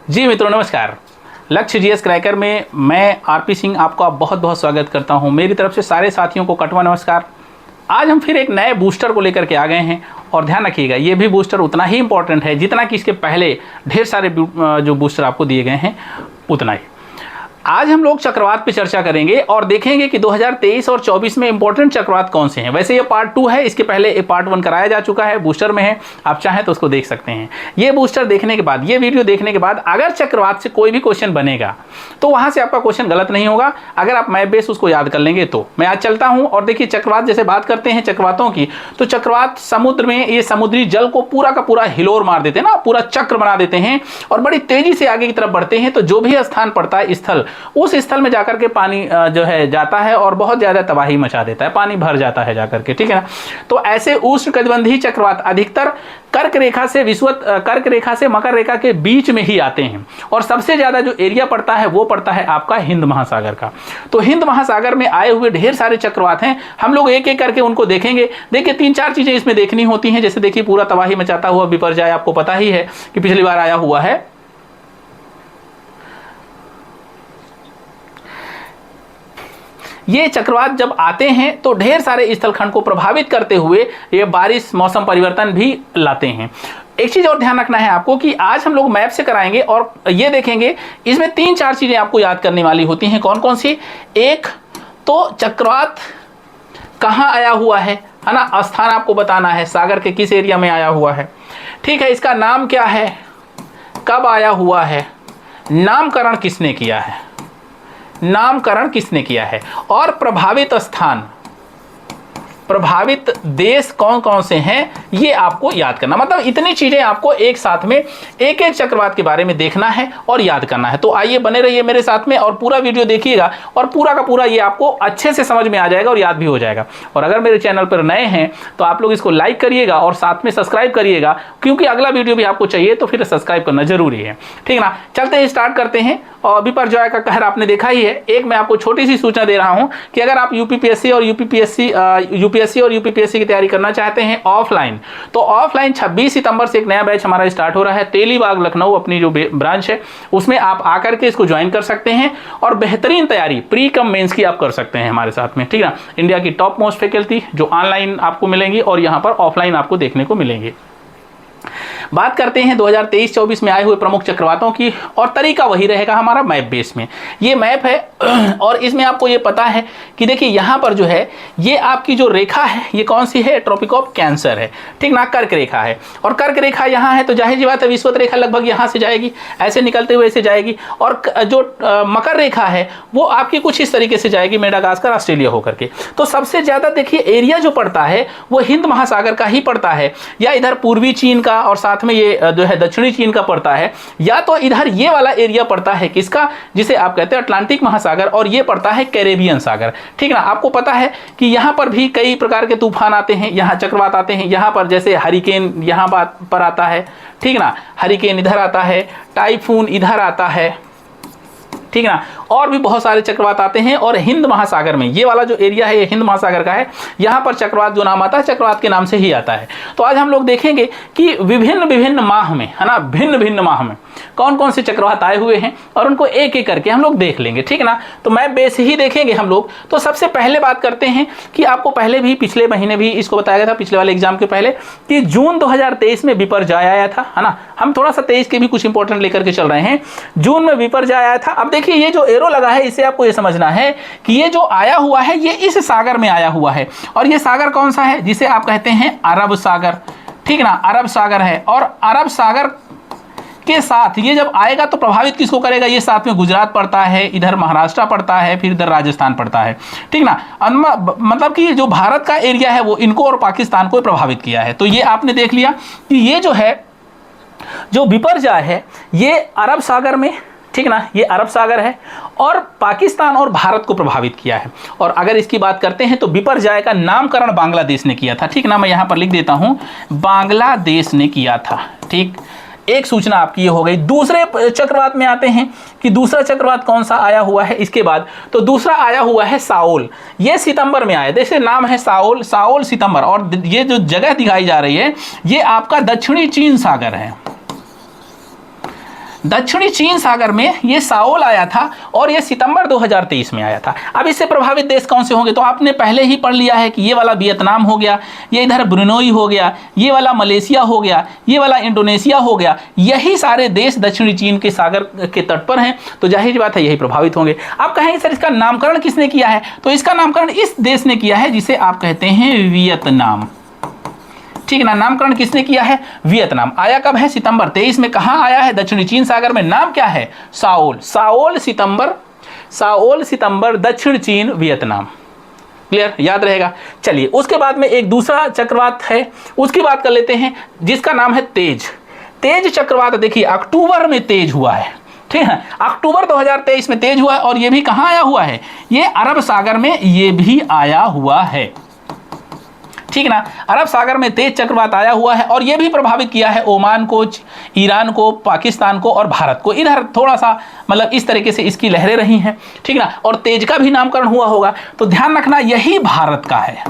जी मित्रों नमस्कार। लक्ष्य जीएस क्रैकर में मैं आरपी सिंह आपका बहुत बहुत स्वागत करता हूं। मेरी तरफ से सारे साथियों को कटवा नमस्कार। आज हम फिर एक नए बूस्टर को लेकर के आ गए हैं और ध्यान रखिएगा ये भी बूस्टर उतना ही इंपॉर्टेंट है जितना कि इसके पहले ढेर सारे जो बूस्टर आपको दिए गए हैं उतना ही। आज हम लोग चक्रवात पे चर्चा करेंगे और देखेंगे कि 2023 और 24 में इंपॉर्टेंट चक्रवात कौन से हैं। वैसे ये पार्ट 2 है, इसके पहले ये पार्ट 1 कराया जा चुका है, बूस्टर में है, आप चाहें तो उसको देख सकते हैं। ये बूस्टर देखने के बाद, ये वीडियो देखने के बाद अगर चक्रवात से कोई भी क्वेश्चन बनेगा तो वहां से आपका क्वेश्चन गलत नहीं होगा अगर आप मैप बेस उसको याद कर लेंगे तो। मैं आज चलता हूं और देखिए चक्रवात जैसे बात करते हैं चक्रवातों की, तो चक्रवात समुद्र में ये समुद्री जल को पूरा का पूरा हिलोर मार देते हैं ना, पूरा चक्र बना देते हैं और बड़ी तेजी से आगे की तरफ बढ़ते हैं। तो जो भी स्थान पड़ता है स्थल, उस स्थल में जाकर के पानी जो है जाता है और बहुत ज्यादा तबाही मचा देता है, पानी भर जाता है जाकर के, ठीक है ना। तो ऐसे उष्णकटिबंधीय चक्रवात अधिकतर कर्क रेखा से मकर रेखा के बीच में ही आते हैं और सबसे ज्यादा जो एरिया पड़ता है वो पड़ता है आपका हिंद महासागर का। तो हिंद महासागर में आए हुए ढेर सारे चक्रवात हैं, हम लोग एक एक करके उनको देखेंगे। देखिए 3-4 चीजें इसमें देखनी होती हैं। जैसे देखिए पूरा तबाही मचाता हुआ बिपरजॉय, आपको पता ही है कि पिछली बार आया हुआ है। ये चक्रवात जब आते हैं तो ढेर सारे स्थलखंड को प्रभावित करते हुए ये बारिश, मौसम परिवर्तन भी लाते हैं। एक चीज और ध्यान रखना है आपको कि आज हम लोग मैप से कराएंगे और ये देखेंगे इसमें 3-4 चीजें आपको याद करने वाली होती हैं। कौन कौन सी? एक तो चक्रवात कहाँ आया हुआ है ना, स्थान आपको बताना है, सागर के किस एरिया में आया हुआ है, ठीक है। इसका नाम क्या है, कब आया हुआ है, नामकरण किसने किया है, नामकरण किसने किया है, और प्रभावित स्थान, प्रभावित देश कौन कौन से हैं, ये आपको याद करना। मतलब इतनी चीजें आपको एक साथ में एक एक चक्रवात के बारे में देखना है और याद करना है। तो आइए बने रहिए मेरे साथ में और पूरा वीडियो देखिएगा और पूरा का पूरा ये आपको अच्छे से समझ में आ जाएगा और याद भी हो जाएगा। और अगर मेरे चैनल पर नए हैं तो आप लोग इसको लाइक करिएगा और साथ में सब्सक्राइब करिएगा, क्योंकि अगला वीडियो भी आपको चाहिए तो फिर सब्सक्राइब करना जरूरी है, ठीक ना। चलते हैं, स्टार्ट करते हैं। और बिपरजॉय का कहर आपने देखा ही है। एक मैं आपको छोटी सी सूचना दे रहा हूं कि अगर आप यूपीपीएससी और यूपीपीएससी की तैयारी करना चाहते हैं ऑफलाइन, तो ऑफलाइन 26 सितंबर से एक नया बैच हमारा स्टार्ट हो रहा है। तेलीबाग लखनऊ अपनी जो ब्रांच है उसमें आप आकर के इसको ज्वाइन कर सकते हैं और बेहतरीन तैयारी प्री कम मेंस की आप कर सकते हैं हमारे साथ में, ठीक है ना। इंडिया की टॉप मोस्ट फैकल्टी जो ऑनलाइन आपको मिलेंगी और यहाँ पर ऑफलाइन आपको देखने को मिलेंगे। बात करते हैं 2023-24 में आए हुए प्रमुख चक्रवातों की और तरीका वही रहेगा हमारा मैप बेस में। ये मैप है और इसमें आपको ये पता है कि देखिए यहाँ पर जो है ये आपकी जो रेखा है ये कौन सी है, ट्रॉपिक ऑफ कैंसर है, ठीक ना, कर्क रेखा है। और कर्क रेखा यहाँ है तो जाहिर सी बात है विषुवत रेखा लगभग यहाँ से जाएगी, ऐसे निकलते हुए ऐसे जाएगी। और जो मकर रेखा है वो आपकी कुछ इस तरीके से जाएगी, मेडागास्कर ऑस्ट्रेलिया होकर के। तो सबसे ज्यादा देखिए एरिया जो पड़ता है वो हिंद महासागर का ही पड़ता है, या इधर पूर्वी चीन का और साथ में ये जो है दक्षिणी चीन का पड़ता है, या तो इधर ये वाला एरिया पड़ता है किसका, जिसे आप कहते हैं अटलांटिक महासागर, और ये पड़ता है कैरेबियन सागर, ठीक ना। आपको पता है कि यहाँ पर भी कई प्रकार के तूफान आते हैं, यहाँ चक्रवात आते हैं, यहाँ पर जैसे हरिकेन यहाँ पर आता है, ठीक ना, हरिकेन इधर आता है, टाइफून इधर आता है, ठीक ना, और भी बहुत सारे चक्रवात आते हैं। और हिंद महासागर में ये वाला जो एरिया है ये हिंद महासागर का है, यहाँ पर चक्रवात जो नाम आता है चक्रवात के नाम से ही आता है। तो आज हम लोग देखेंगे कि विभिन्न विभिन्न माह में, है ना, भिन्न भिन्न माह में कौन कौन से चक्रवात आए हुए हैं और उनको एक एक करके हम लोग देख लेंगे, ठीक ना। तो मैप बेस ही देखेंगे हम लोग। तो सबसे पहले बात करते हैं कि आपको पहले भी पिछले महीने भी इसको बताया गया था, पिछले वाले एग्जाम के पहले, कि जून 2023 में बिपरजॉय आया था, है ना। हम थोड़ा सा 23 के भी कुछ इंपॉर्टेंट लेकर के चल रहे हैं। जून में बिपरजॉय आया था। अब देखिए ये जो एरो लगा है इसे आपको ये समझना है कि ये जो आया हुआ है ये इस सागर में आया हुआ है, और ये सागर कौन सा है, जिसे आप कहते हैं अरब सागर, ठीक ना, अरब सागर है। और अरब सागर के साथ ये जब आएगा तो प्रभावित किसको करेगा, ये साथ में गुजरात पड़ता है, इधर महाराष्ट्र पड़ता है, फिर इधर राजस्थान पड़ता है, ठीक ना। मतलब कि जो भारत का एरिया है वो इनको और पाकिस्तान को प्रभावित किया है। तो ये आपने देख लिया कि ये जो है जो बिपरजॉय है ये अरब सागर में, ठीक ना, ये अरब सागर है और पाकिस्तान और भारत को प्रभावित किया है। और अगर इसकी बात करते हैं तो बिपरजॉय का नामकरण बांग्लादेश ने किया था, ठीक ना। मैं यहाँ पर लिख देता हूँ, बांग्लादेश ने किया था, ठीक। एक सूचना आपकी ये हो गई। दूसरे चक्रवात में आते हैं कि दूसरा चक्रवात कौन सा आया हुआ है इसके बाद। तो दूसरा आया हुआ है साओल, ये सितंबर में आया। जैसे नाम है साओल, साओल सितंबर। और ये जो जगह दिखाई जा रही है ये आपका दक्षिणी चीन सागर है, दक्षिणी चीन सागर में ये साओल आया था और ये सितंबर 2023 में आया था। अब इससे प्रभावित देश कौन से होंगे, तो आपने पहले ही पढ़ लिया है कि ये वाला वियतनाम हो गया, ये इधर ब्रुनोई हो गया, ये वाला मलेशिया हो गया, ये वाला इंडोनेशिया हो गया। यही सारे देश दक्षिणी चीन के सागर के तट पर हैं, तो जाहिर बात है यही प्रभावित होंगे। आप कहेंगे सर इसका नामकरण किसने किया है, तो इसका नामकरण इस देश ने किया है जिसे आप कहते हैं वियतनाम। ठीक ना, नामकरण किसने किया है, वियतनाम। आया कब है, सितंबर 23 में। कहां आया है, दक्षिणी चीन सागर में। नाम क्या है, साओल। साओल सितंबर दक्षिण चीन वियतनाम। क्लियर, याद रहेगा। चलिए उसके बाद में एक दूसरा चक्रवात है, उसकी बात कर लेते हैं, जिसका नाम है तेज। तेज चक्रवात देखिए अक्टूबर में तेज हुआ है, ठीक है, अक्टूबर 2023 में तेज हुआ है। और ये भी कहां आया हुआ है, ये अरब सागर में ये भी आया हुआ है। ठीक ना, अरब सागर में तेज चक्रवात आया हुआ है और यह भी प्रभावित किया है ओमान को, ईरान को, पाकिस्तान को और भारत को। इधर थोड़ा सा मतलब इस तरीके से इसकी लहरें रही हैं, ठीक ना। और तेज का भी नामकरण हुआ होगा, तो ध्यान रखना यही भारत का है।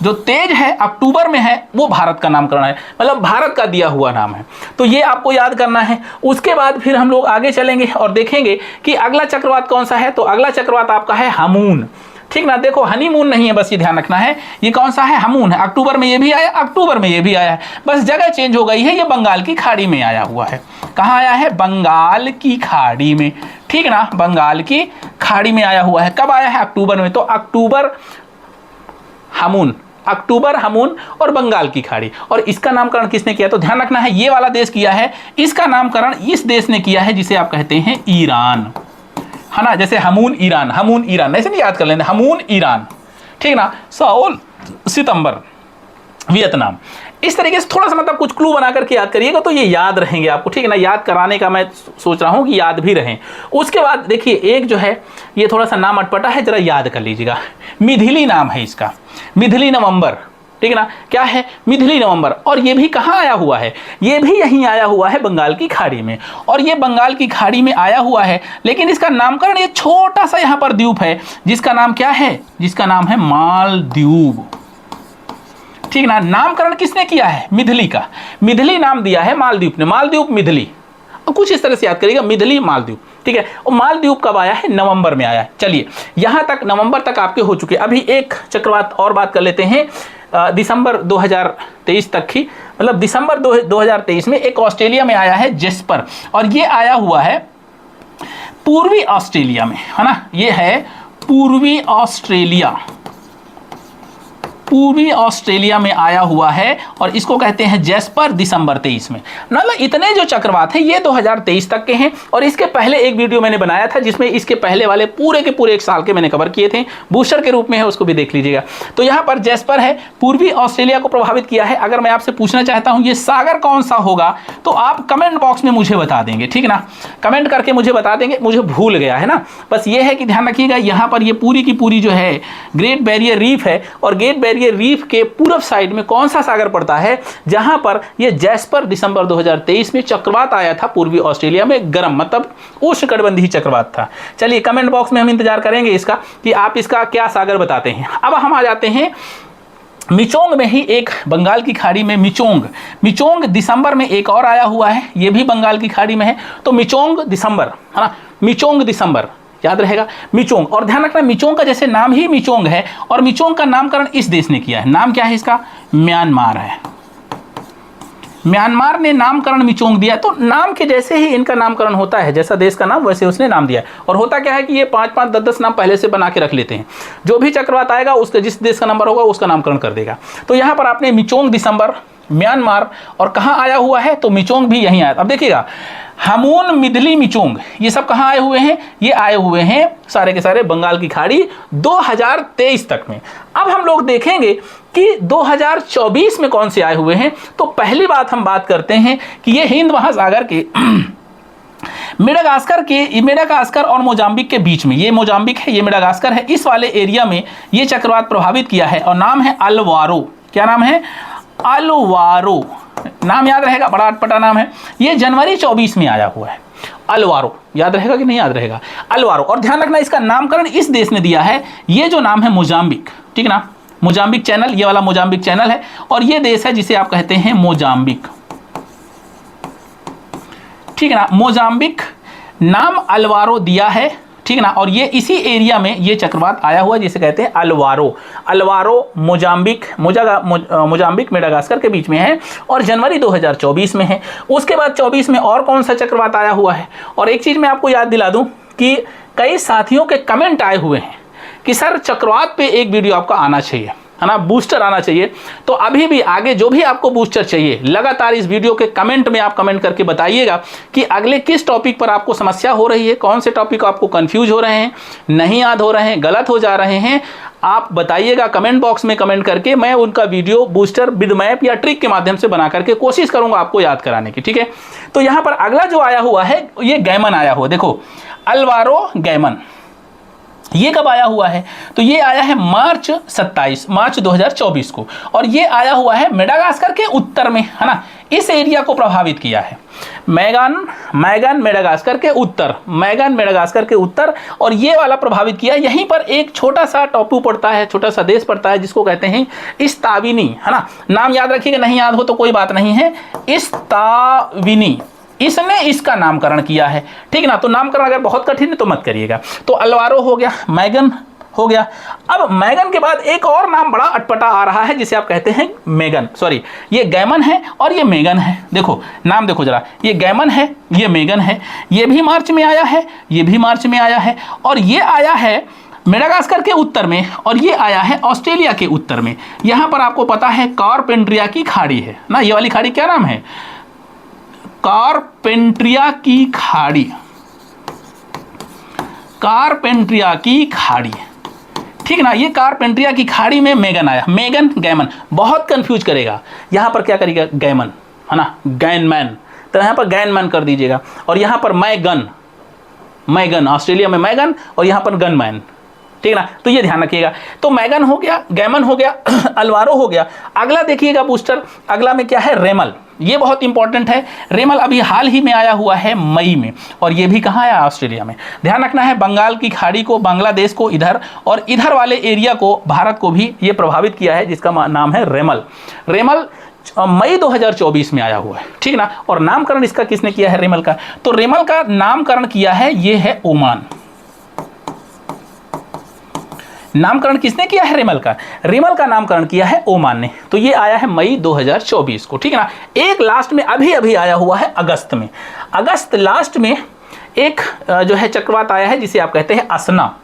जो तेज है अक्टूबर में है वो भारत का नामकरण है, मतलब भारत का दिया हुआ नाम है, तो ये आपको याद करना है। उसके बाद फिर हम लोग आगे चलेंगे और देखेंगे कि अगला चक्रवात कौन सा है। तो अगला चक्रवात आपका है हमून। ठीक ना, देखो हनीमून नहीं है, बस ये ध्यान रखना है। ये कौन सा है, हमून है। अक्टूबर में ये भी आया, अक्टूबर में ये भी आया है, बस जगह चेंज हो गई है। ये बंगाल की खाड़ी में आया हुआ है। कहाँ आया है, बंगाल की खाड़ी में। ठीक ना, बंगाल की खाड़ी में आया हुआ है। कब आया है, अक्टूबर में। तो अक्टूबर हमून और बंगाल की खाड़ी। और इसका नामकरण किसने किया, तो ध्यान रखना है ये वाला देश किया है। इसका नामकरण इस देश ने किया है जिसे आप कहते हैं ईरान, है ना। जैसे हमून ईरान ऐसे नहीं याद कर लेना, हमून ईरान, ठीक ना। साओल सितंबर वियतनाम। इस तरीके से थोड़ा सा मतलब कुछ क्लू बना करके याद करिएगा तो ये याद रहेंगे आपको, ठीक है ना। याद कराने का मैं सोच रहा हूँ कि याद भी रहें। उसके बाद देखिए एक जो है ये थोड़ा सा नाम अटपटा है, जरा याद कर लीजिएगा। मिथिली नाम है इसका, मिथिली नवंबर, ठीक है ना। क्या है, मिथिली नवंबर। और ये भी कहाँ आया हुआ है, ये भी यहीं आया हुआ है बंगाल की खाड़ी में। और ये बंगाल की खाड़ी में आया हुआ है, लेकिन इसका नामकरण ये छोटा सा यहाँ पर द्वीप है जिसका नाम क्या है, जिसका नाम है मालदीव। ठीक ना, नामकरण किसने किया है, मिथिली का। मिथिली नाम दिया है मालदीव ने, मालदीव मिथिली, कुछ इस तरह से याद करिएगा, मिथिली मालदीव, ठीक है। और मालदीव कब आया है, नवंबर में आया है। चलिए यहाँ तक नवंबर तक आपके हो चुके। अभी एक चक्रवात और बात कर लेते हैं, दिसंबर 2023 तक ही, मतलब दिसंबर 2023 में एक ऑस्ट्रेलिया में आया है जेस्पर। और ये आया हुआ है पूर्वी ऑस्ट्रेलिया में, है ना। ये है पूर्वी ऑस्ट्रेलिया में आया हुआ है और इसको कहते हैं जेस्पर, दिसंबर 23 में। मतलब इतने जो चक्रवात हैं ये 2023 तक के हैं। और इसके पहले एक वीडियो मैंने बनाया था जिसमें इसके पहले वाले पूरे के पूरे एक साल के मैंने कवर किए थे, बूस्टर के रूप में है, उसको भी देख लीजिएगा। तो यहाँ पर जेस्पर है, पूर्वी ऑस्ट्रेलिया को प्रभावित किया है। अगर मैं आपसे पूछना चाहता हूँ ये सागर कौन सा होगा तो आप कमेंट बॉक्स में मुझे बता देंगे, ठीक ना। कमेंट करके मुझे बता देंगे, मुझे भूल गया है ना। बस ये है कि ध्यान रखिएगा यहाँ पर ये पूरी की पूरी जो है ग्रेट बैरियर रीफ है। और ग्रेट बैरियर रीफ के पूर्व साइड में कौन सा सागर पड़ता है, जहां पर यह जेस्पर दिसंबर 2023 में चक्रवात आया था पूर्वी ऑस्ट्रेलिया में, गर्म मतलब उष्णकटिबंधीय चक्रवात था। चलिए कमेंट बॉक्स में हम इंतजार करेंगे इसका कि आप इसका क्या सागर बताते हैं। अब हम आ जाते हैं मिचोंग में ही एक बंगाल की खाड़ी में, मिचोंग दिसंबर में एक और आया हुआ है, ये भी बंगाल की खाड़ी में है। तो मिचोंग दिसंबर, है ना, मिचोंग दिसंबर याद रहेगा, मिचोंग। और ध्यान रखना मिचोंग का जैसे नाम ही मिचोंग है और मिचोंग का नामकरण इस देश ने किया है। नाम क्या है इसका, म्यांमार है। म्यांमार ने नामकरण मिचोंग दिया। तो नाम के जैसे ही इनका नामकरण होता है, जैसा देश का नाम वैसे उसने नाम दिया है। और होता क्या है कि ये 5-5, 10-10 नाम पहले से बना के रख लेते हैं। जो भी चक्रवात आएगा उसके जिस देश का नंबर होगा उसका नामकरण कर देगा। तो यहाँ पर आपने मिचोंग दिसंबर, म्यांमार, और कहाँ आया हुआ है तो मिचोंग भी यहीं आया। अब देखिएगा हमून, मिथिली, मिचोंग ये सब कहाँ आए हुए हैं, ये आए हुए हैं सारे के सारे बंगाल की खाड़ी 2023 तक में। अब हम लोग देखेंगे कि 2024 में कौन से आए हुए हैं। तो पहली बात हम बात करते हैं कि ये हिंद महासागर के मेडागास्कर और मोजाम्बिक के बीच में, ये मोजाम्बिक है, ये मेडागास्कर है, इस वाले एरिया में ये चक्रवात प्रभावित किया है और नाम है अलवारो। क्या नाम है, अलवारो। नाम याद रहेगा, बड़ा अटपटा नाम है। ये जनवरी 24 में आया हुआ है, अलवारो। याद रहेगा कि नहीं याद रहेगा, अलवारो। और ध्यान रखना इसका नामकरण इस देश ने दिया है, ये जो नाम है मोजाम्बिक, ठीक ना। मोजाम्बिक चैनल, ये वाला मोजाम्बिक चैनल है और ये देश है जिसे आप कहते हैं मोजाम्बिक, ठीक है ना। मोजाम्बिक नाम अल्वारो दिया है, ठीक है ना। और ये इसी एरिया में ये चक्रवात आया हुआ है जिसे कहते हैं अल्वारो। अल्वारो मोजाम्बिक मेडागास्कर के बीच में है और जनवरी 2024 में है। उसके बाद 24 में और कौन सा चक्रवात आया हुआ है। और एक चीज़ मैं आपको याद दिला दूं कि कई साथियों के कमेंट आए हुए हैं कि सर चक्रवात पे एक वीडियो आपका आना चाहिए, है ना, बूस्टर आना चाहिए। तो अभी भी आगे जो भी आपको बूस्टर चाहिए लगातार इस वीडियो के कमेंट में आप कमेंट करके बताइएगा कि अगले किस टॉपिक पर आपको समस्या हो रही है, कौन से टॉपिक आपको कंफ्यूज हो रहे हैं, नहीं याद हो रहे हैं, गलत हो जा रहे हैं। आप बताइएगा कमेंट बॉक्स में कमेंट करके, मैं उनका वीडियो बूस्टर विद मैप या ट्रिक के माध्यम से बना करके कोशिश करूंगा आपको याद कराने की, ठीक है। तो यहाँ पर अगला जो आया हुआ है ये गैमन आया हुआ, देखो अल्वारो गैमन, ये कब आया हुआ है, तो ये आया है मार्च 2024 को। और ये आया हुआ है मेडागास्कर के उत्तर में, है ना, इस एरिया को प्रभावित किया है। मैगन मेडागास्कर के उत्तर, और ये वाला प्रभावित किया। यहीं पर एक छोटा सा टापू पड़ता है, छोटा सा देश पड़ता है जिसको कहते हैं इस्ताविनी, है ना। नाम याद रखिएगा, नहीं याद हो तो कोई बात नहीं है, इस्ताविनी, इसने इसका नामकरण किया है, ठीक है ना। तो नामकरण अगर बहुत कठिन है तो मत करिएगा। तो अल्वारो हो गया, मैगन हो गया। अब मैगन के बाद एक और नाम बड़ा अटपटा आ रहा है जिसे आप कहते हैं ये गैमन है और ये मैगन है। देखो नाम देखो जरा, ये गैमन है, ये मैगन है। ये भी मार्च में आया है, ये भी मार्च में आया है, और ये आया है मेडागास्कर के उत्तर में, और ये आया है ऑस्ट्रेलिया के उत्तर में। यहाँ पर आपको पता है कारपेंट्रिया की खाड़ी है ना, ये वाली खाड़ी क्या नाम है, कारपेंट्रिया की खाड़ी, ठीक है ना। ये कारपेंट्रिया की खाड़ी में मैगन आया, मैगन गैमन बहुत कंफ्यूज करेगा। यहां पर क्या करेगा, गैमन, है ना, गैनमैन, तो यहां पर गैनमैन कर दीजिएगा। और यहां पर मैगन ऑस्ट्रेलिया में मैगन, और यहां पर गनमैन, ठीक है ना। तो ये ध्यान रखिएगा। तो मैगन हो गया, गैमन हो गया, अल्वारो हो गया। अगला देखिएगा बूस्टर, अगला में क्या है, रेमल। ये बहुत इंपॉर्टेंट है। रेमल अभी हाल ही में आया हुआ है मई में, और ये भी कहाँ आया, ऑस्ट्रेलिया में। ध्यान रखना है, बंगाल की खाड़ी को, बांग्लादेश को इधर, और इधर वाले एरिया को, भारत को भी ये प्रभावित किया है, जिसका नाम है रेमल। मई 2024 में आया हुआ है, ठीक ना। और नामकरण इसका किसने किया है, रेमल का, तो रेमल का नामकरण किया है, ये है ओमान। नामकरण किसने किया है, रेमल का नामकरण किया है ओमान ने। तो ये आया है मई 2024 को, ठीक है ना। एक लास्ट में अभी आया हुआ है अगस्त लास्ट में एक जो है चक्रवात आया है जिसे आप कहते हैं असना।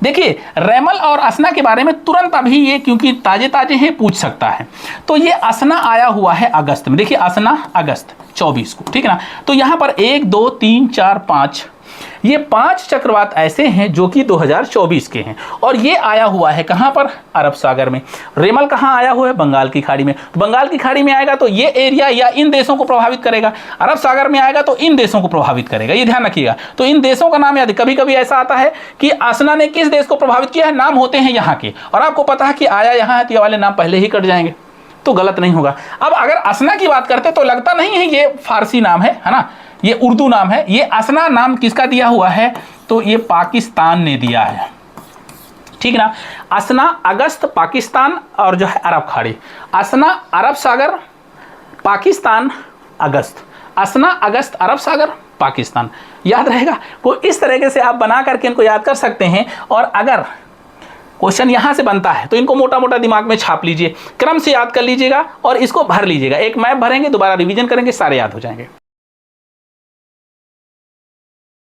देखिए रेमल और असना के बारे में तुरंत अभी ये क्योंकि ताजे हैं पूछ सकता है। तो ये असना आया हुआ है अगस्त में, देखिए असना अगस्त 24 को, ठीक है ना। तो यहाँ पर 1 2 3 4 5 ये 5 चक्रवात ऐसे हैं जो कि 2024 के हैं, और ये आया हुआ है कहाँ पर, अरब सागर में। रेमल कहाँ आया हुआ है, बंगाल की खाड़ी में। तो बंगाल की खाड़ी में आएगा तो ये एरिया या इन देशों को प्रभावित करेगा, अरब सागर में आएगा तो इन देशों को प्रभावित करेगा, ये ध्यान रखिएगा। तो इन देशों का नाम याद, कभी कभी ऐसा आता है कि असना ने किस देश को प्रभावित किया है, नाम होते हैं यहाँ के, और आपको पता है कि आया यहाँ है तो ये वाले नाम पहले ही कट जाएंगे, तो गलत नहीं होगा। अब अगर असना की बात करते तो लगता नहीं है ये फारसी नाम है ना, ये उर्दू नाम है। ये असना नाम किसका दिया हुआ है, तो ये पाकिस्तान ने दिया है, ठीक है ना। असना अगस्त पाकिस्तान और जो है अरब खाड़ी, असना अरब सागर पाकिस्तान अगस्त, असना अगस्त अरब सागर पाकिस्तान, याद रहेगा। को इस तरीके से आप बना करके इनको याद कर सकते हैं। और अगर क्वेश्चन यहाँ से बनता है तो इनको मोटा मोटा दिमाग में छाप लीजिए, क्रम से याद कर लीजिएगा और इसको भर लीजिएगा। एक मैप भरेंगे, दोबारा रिवीजन करेंगे, सारे याद हो जाएंगे।